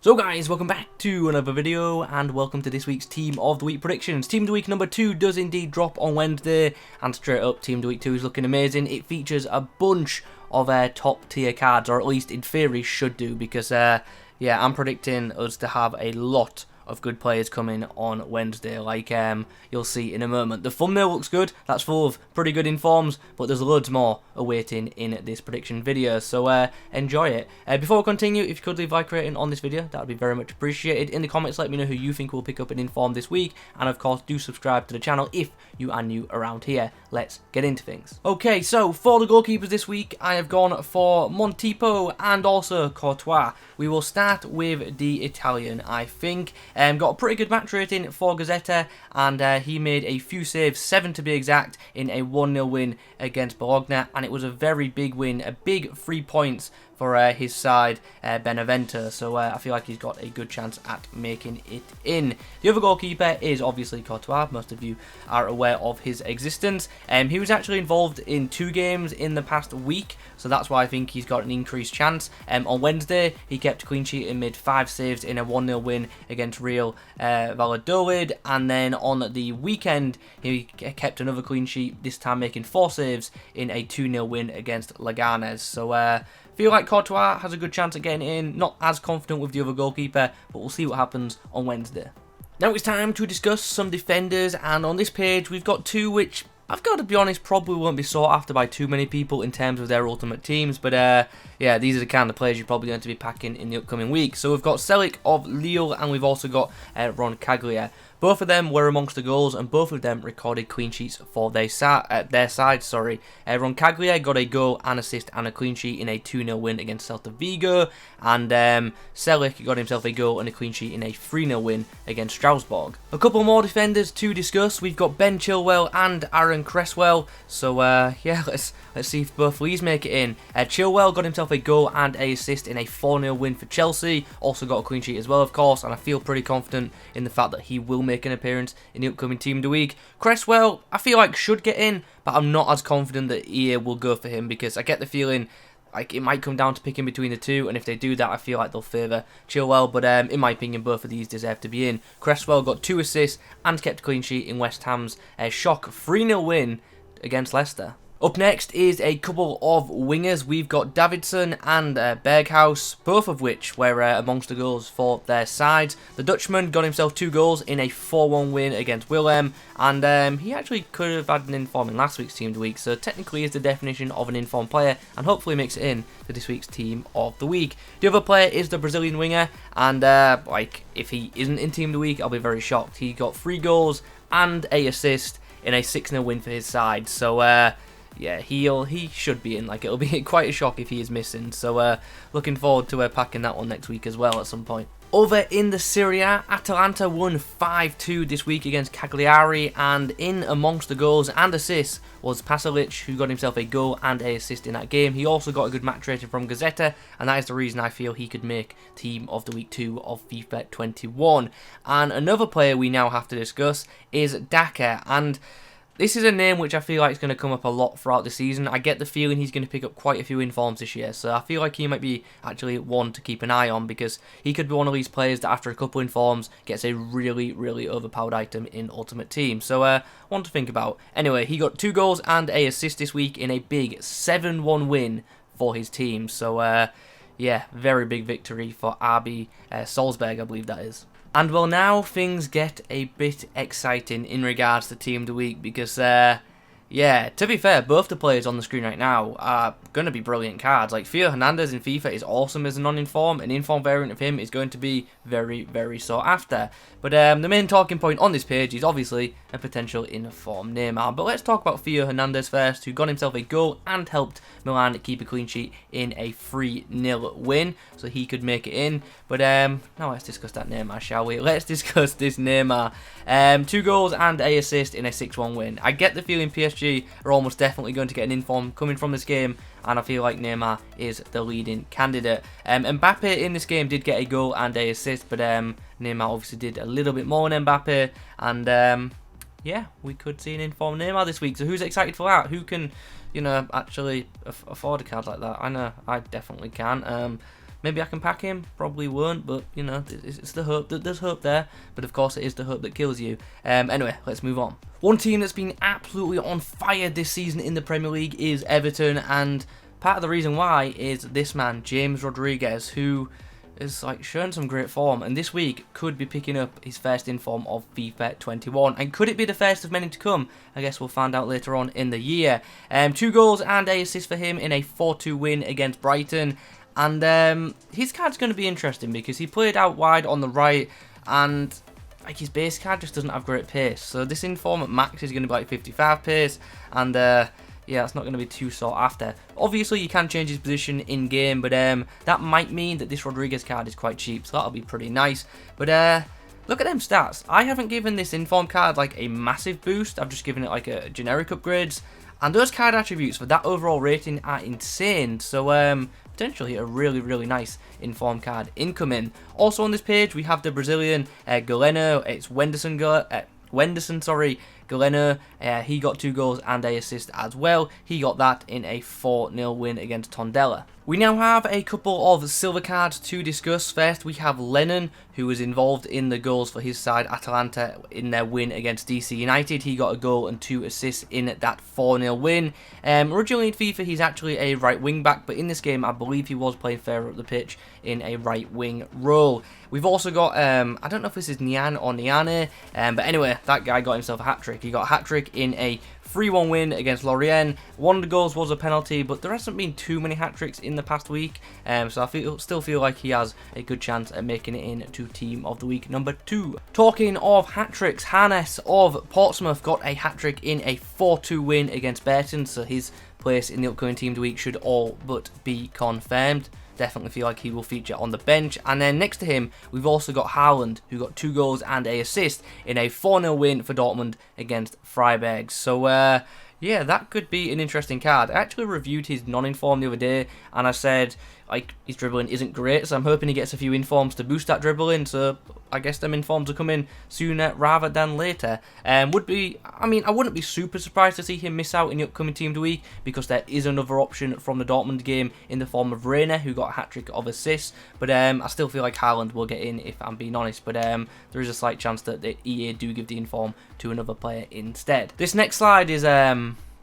So guys, welcome back to another video and welcome to this week's Team of the Week predictions. Team of the Week number 2 does indeed drop on Wednesday, and straight up Team of the Week 2 is looking amazing. It features a bunch of top tier cards, or at least in theory should do, because yeah, I'm predicting us to have a lot of good players coming on Wednesday, like you'll see in a moment. The thumbnail looks good, that's full of pretty good informs, but there's loads more awaiting in this prediction video, so enjoy it. Before we continue, if you could leave a like rating on this video, that would be very much appreciated. In the comments, let me know who you think will pick up an inform this week, and of course do subscribe to the channel if you are new around here. Let's get into things. Okay, so for the goalkeepers this week, I have gone for Montipo and also Courtois. We will start with the Italian, I think. Got a pretty good match rating for Gazzetta, and he made a few saves, 7 to be exact, in a 1-0 win against Bologna, and it was a very big win, a big 3 points for his side, Benevento, so I feel like he's got a good chance at making it in. The other goalkeeper is obviously Courtois. Most of you are aware of his existence. He was actually involved in 2 games in the past week, so that's why I think he's got an increased chance. On Wednesday, he kept a clean sheet and made 5 saves in a 1-0 win against Real Valladolid, and then on the weekend, he kept another clean sheet, this time making 4 saves in a 2-0 win against Leganés, so feel like Courtois has a good chance at getting in. Not as confident with the other goalkeeper, but we'll see what happens on Wednesday. Now it's time to discuss some defenders, and on this page we've got 2 which, I've got to be honest, probably won't be sought after by too many people in terms of their ultimate teams, but yeah, these are the kind of players you're probably going to be packing in the upcoming week. So we've got Selic of Lille, and we've also got Roncaglia. Both of them were amongst the goals, and both of them recorded clean sheets for their side. Roncaglia got a goal, an assist, and a clean sheet in a 2-0 win against Celta Vigo, and Selic got himself a goal and a clean sheet in a 3-0 win against Strasbourg. A couple more defenders to discuss. We've got Ben Chilwell and Aaron Cresswell. So yeah, let's see if both of these make it in. Chilwell got himself a goal and a assist in a 4-0 win for Chelsea. Also got a clean sheet as well, of course, and I feel pretty confident in the fact that he will make an appearance in the upcoming Team of the Week. Cresswell, I feel like should get in, but I'm not as confident that EA will go for him, because I get the feeling like it might come down to picking between the 2, and if they do that, I feel like they'll favour Chilwell, but in my opinion, both of these deserve to be in. Cresswell got 2 assists and kept a clean sheet in West Ham's shock 3-0 win against Leicester. Up next is a couple of wingers. We've got Davidson and Berghaus, both of which were amongst the goals for their sides. The Dutchman got himself 2 goals in a 4-1 win against Willem, and he actually could have had an inform in last week's Team of the Week, so technically is the definition of an informed player, and hopefully makes it in to this week's Team of the Week. The other player is the Brazilian winger, and like if he isn't in Team of the Week, I'll be very shocked. He got 3 goals and a assist in a 6-0 win for his side, so yeah, he should be in. Like, it'll be quite a shock if he is missing. So, looking forward to packing that one next week as well at some point. Over in the Serie A, Atalanta won 5-2 this week against Cagliari, and in amongst the goals and assists was Pasalic, who got himself a goal and a assist in that game. He also got a good match rating from Gazzetta, and that is the reason I feel he could make Team of the Week 2 of FIFA 21. And another player we now have to discuss is Daka, and this is a name which I feel like is going to come up a lot throughout the season. I get the feeling he's going to pick up quite a few informs this year, so I feel like he might be actually one to keep an eye on, because he could be one of these players that after a couple informs gets a really, really overpowered item in Ultimate Team. So one to think about. Anyway, he got 2 goals and a assist this week in a big 7-1 win for his team. So yeah, very big victory for RB Salzburg, I believe that is. And well, now things get a bit exciting in regards to Team of the Week, because yeah, to be fair, both the players on the screen right now are going to be brilliant cards. Like, Hernandez in FIFA is awesome as a non-inform. An inform variant of him is going to be very, very sought after. But the main talking point on this page is obviously a potential inform Neymar. But let's talk about Hernandez first, who got himself a goal and helped Milan keep a clean sheet in a 3-0 win, so he could make it in. But now let's discuss that Neymar, shall we? Let's discuss this Neymar. 2 goals and a assist in a 6-1 win. I get the feeling PSG are almost definitely going to get an inform coming from this game, and I feel like Neymar is the leading candidate. Mbappe in this game did get a goal and a assist, but Neymar obviously did a little bit more than Mbappe, and yeah, we could see an informed Neymar this week. So who's excited for that? Who can, you know, actually afford a card like that? I know I definitely can. Maybe I can pack him, probably won't, but you know, it's the hope. There's hope there, but of course it is the hope that kills you. Anyway, let's move on. One team that's been absolutely on fire this season in the Premier League is Everton, and part of the reason why is this man, James Rodriguez, who is like showing some great form, and this week could be picking up his first inform of FIFA 21. And could it be the first of many to come? I guess we'll find out later on in the year. 2 goals and a assist for him in a 4-2 win against Brighton. And his card's going to be interesting because he played out wide on the right, and like his base card just doesn't have great pace. So this inform at max is going to be like 55 pace, and yeah, it's not going to be too sought after. Obviously, you can change his position in game, but that might mean that this Rodriguez card is quite cheap, so that'll be pretty nice. But look at them stats. I haven't given this inform card like a massive boost. I've just given it like a generic upgrades, and those card attributes for that overall rating are insane. So potentially a really nice inform card incoming. Also on this page we have the Brazilian Galeno. It's Galeno. He got 2 goals and a assist as well. He got that in a 4-0 win against Tondela. We now have a couple of silver cards to discuss. First, we have Lennon, who was involved in the goals for his side, Atalanta, in their win against DC United. He got a goal and 2 assists in that 4-0 win. Originally in FIFA, he's actually a right wing back, but in this game, I believe he was playing further up the pitch in a right wing role. We've also got, I don't know if this is Niane or Niane, but anyway, that guy got himself a hat-trick. He got a hat-trick in a 3-1 win against Lorient. One of the goals was a penalty, but there hasn't been too many hat-tricks in the past week, so I still feel like he has a good chance at making it into Team of the Week number 2. Talking of hat-tricks, Hernandez of Portsmouth got a hat-trick in a 4-2 win against Everton, so his place in the upcoming Team of the Week should all but be confirmed. Definitely feel like he will feature on the bench. And then next to him, we've also got Haaland, who got 2 goals and a assist in a 4-0 win for Dortmund against Freiburg. So, yeah, that could be an interesting card. I actually reviewed his non-inform the other day, and I said, like, his dribbling isn't great, so I'm hoping he gets a few informs to boost that dribbling, so I guess them informs will come in sooner rather than later. I wouldn't be super surprised to see him miss out in the upcoming Team of the Week, because there is another option from the Dortmund game in the form of Renato, who got a hat-trick of assists, but I still feel like Haaland will get in, if I'm being honest, but there is a slight chance that the EA do give the inform to another player instead. This next slide is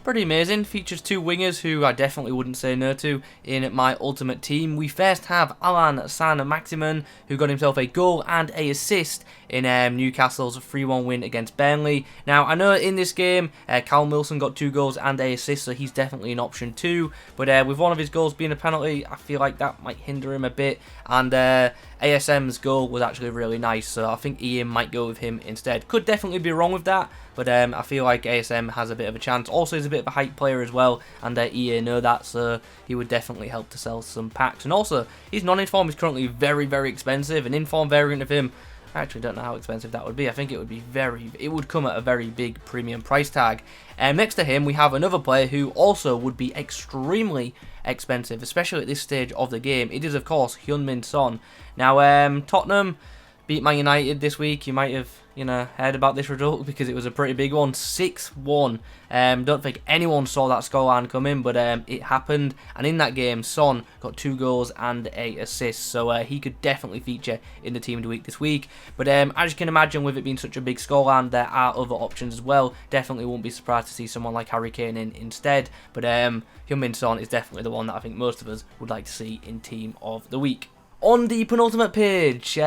pretty amazing. Features 2 wingers who I definitely wouldn't say no to in my ultimate team. We first have Maximin, who got himself a goal and a assist in Newcastle's 3-1 win against Burnley. Now, I know in this game, Callum Wilson got 2 goals and a assist, so he's definitely an option too. But with one of his goals being a penalty, I feel like that might hinder him a bit. And ASM's goal was actually really nice, so I think Ian might go with him instead. Could definitely be wrong with that, but I feel like ASM has a bit of a chance. Also, he's a bit of a hype player as well, and EA know that, so he would definitely help to sell some packs. And also, his non-inform is currently very expensive. An inform variant of him, I actually don't know how expensive that would be. I think it would come at a very big premium price tag. Next to him, we have another player who also would be extremely expensive, especially at this stage of the game. It is, of course, Heung-min Son. Now, Tottenham beat Man United this week. You might have, heard about this result because it was a pretty big one, 6-1. Don't think anyone saw that scoreline coming, but it happened. And in that game, Son got 2 goals and a assist, so he could definitely feature in the Team of the Week this week. But as you can imagine, with it being such a big scoreline, there are other options as well. Definitely won't be surprised to see someone like Harry Kane in instead. But Heung-min Son is definitely the one that I think most of us would like to see in Team of the Week. On the penultimate page,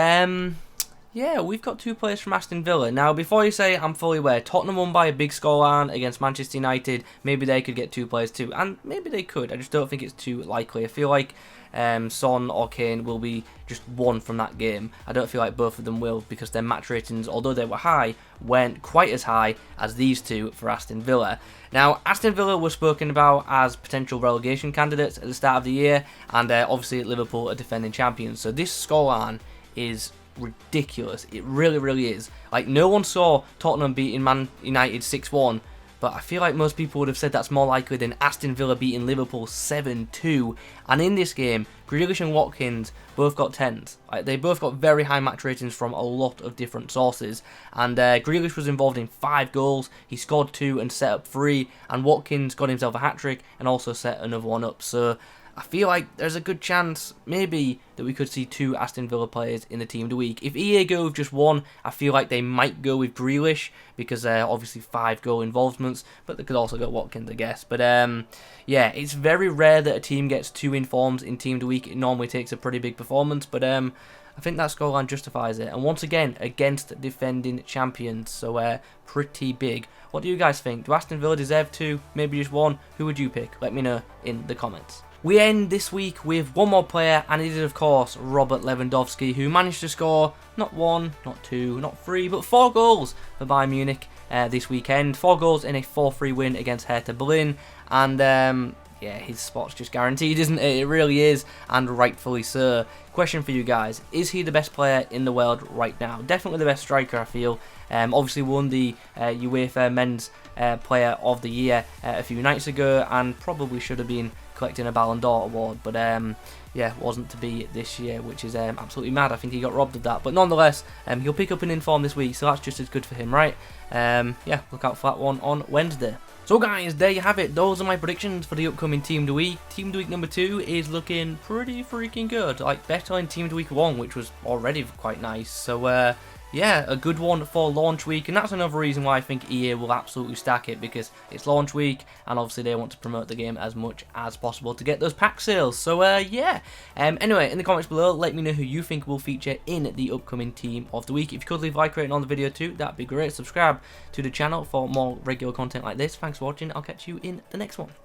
yeah, we've got 2 players from Aston Villa. Now, before you say, I'm fully aware, Tottenham won by a big scoreline against Manchester United. Maybe they could get 2 players too, and maybe they could. I just don't think it's too likely. I feel like Son or Kane will be just one from that game. I don't feel like both of them will, because their match ratings, although they were high, weren't quite as high as these 2 for Aston Villa. Now, Aston Villa was spoken about as potential relegation candidates at the start of the year, and obviously Liverpool are defending champions. So this scoreline is ridiculous. It really is. Like, no one saw Tottenham beating Man United 6-1, but I feel like most people would have said that's more likely than Aston Villa beating Liverpool 7-2. And in this game, Grealish and Watkins both got 10s. Like, they both got very high match ratings from a lot of different sources. And Grealish was involved in 5 goals. He scored 2 and set up 3. And Watkins got himself a hat-trick and also set another one up. So I feel like there's a good chance, maybe, that we could see 2 Aston Villa players in the team of the week. If EA go with just 1, I feel like they might go with Grealish, because obviously 5 goal involvements, but they could also go Watkins, I guess. But yeah, it's very rare that a team gets 2 informs in team of the week. It normally takes a pretty big performance, but I think that scoreline justifies it. And once again, against defending champions, so pretty big. What do you guys think? Do Aston Villa deserve 2? Maybe just 1? Who would you pick? Let me know in the comments. We end this week with one more player, and it is of course Robert Lewandowski, who managed to score not 1, not 2, not 3, but 4 goals for Bayern Munich this weekend. 4 goals in a 4-3 win against Hertha Berlin, and yeah, his spot's just guaranteed, isn't it? It really is, and rightfully so. Question for you guys, is he the best player in the world right now? Definitely the best striker, I feel. Obviously won the UEFA Men's Player of the Year a few nights ago, and probably should have been collecting a Ballon d'Or award, but yeah, wasn't to be this year, which is absolutely mad. I think he got robbed of that, but nonetheless, he'll pick up an inform this week, so that's just as good for him, right? Yeah, look out for that one on Wednesday. So guys, there you have it. Those are my predictions for the upcoming Team of the Week. Team of the Week number 2 is looking pretty freaking good. Like, better than Team of the Week 1, which was already quite nice. So, yeah, a good one for launch week. And that's another reason why I think EA will absolutely stack it, because it's launch week, and obviously they want to promote the game as much as possible to get those pack sales. So, yeah. Anyway, in the comments below, let me know who you think will feature in the upcoming Team of the Week. If you could leave a like rating on the video too, that'd be great. Subscribe to the channel for more regular content like this. Thanks for watching. I'll catch you in the next one.